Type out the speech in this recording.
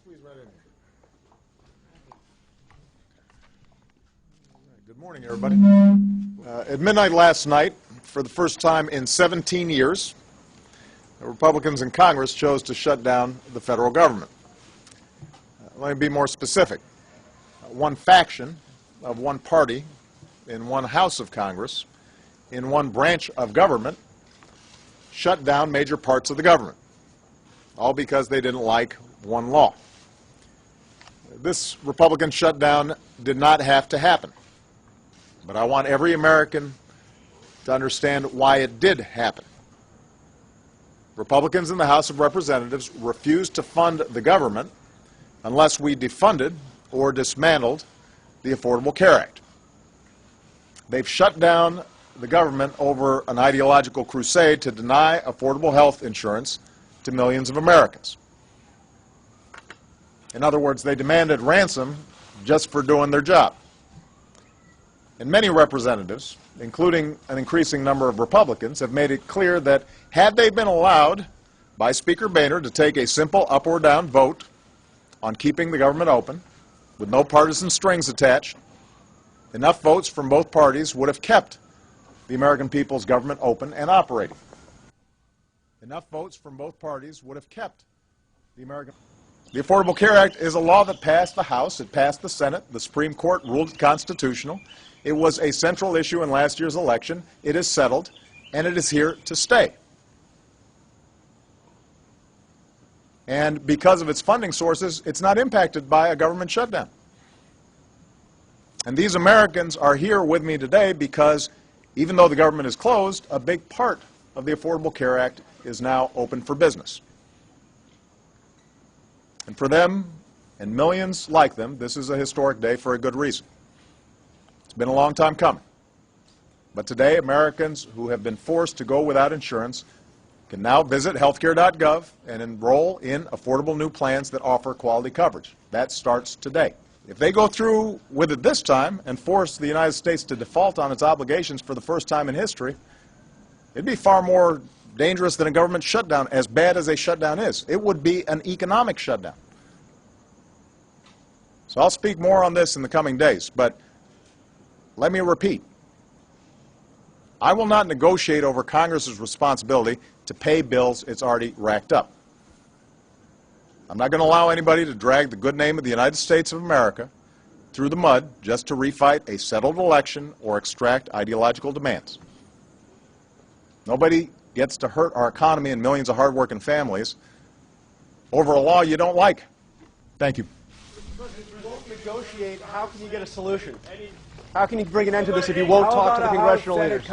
squeeze right in here. Good morning, everybody. At midnight last night, for the first time in 17 years, the Republicans in Congress chose to shut down the federal government. Let me be more specific. One faction of one party in one house of Congress, in one branch of government, shut down major parts of the government, all because they didn't like one law. This Republican shutdown did not have to happen, but I want every American to understand why it did happen. Republicans in the House of Representatives refused to fund the government unless we defunded or dismantled the Affordable Care Act. They've shut down the government over an ideological crusade to deny affordable health insurance to millions of Americans. In other words, they demanded ransom just for doing their job. And many representatives, including an increasing number of Republicans, have made it clear that had they been allowed by Speaker Boehner to take a simple up or down vote on keeping the government open, with no partisan strings attached, enough votes from both parties would have kept the American people's government open and operating. Enough votes from both parties would have kept the American... The Affordable Care Act is a law that passed the House, it passed the Senate, the Supreme Court ruled it constitutional. It was a central issue in last year's election. It is settled, and it is here to stay. And because of its funding sources, it's not impacted by a government shutdown. And these Americans are here with me today because even though the government is closed, a big part of the Affordable Care Act is now open for business. And for them, and millions like them, this is a historic day for a good reason. It's been a long time coming. But today, Americans who have been forced to go without insurance can now visit healthcare.gov and enroll in affordable new plans that offer quality coverage. That starts today. If they go through with it this time and force the United States to default on its obligations for the first time in history, it'd be far more dangerous than a government shutdown, as bad as a shutdown is. It would be an economic shutdown. So I'll speak more on this in the coming days, but let me repeat. I will not negotiate over Congress's responsibility to pay bills it's already racked up. I'm not going to allow anybody to drag the good name of the United States of America through the mud just to refight a settled election or extract ideological demands. Nobody gets to hurt our economy and millions of hardworking families over a law you don't like. Thank you. If you won't negotiate, how can you get a solution? How can you bring an end to this if you won't talk to the congressional leaders?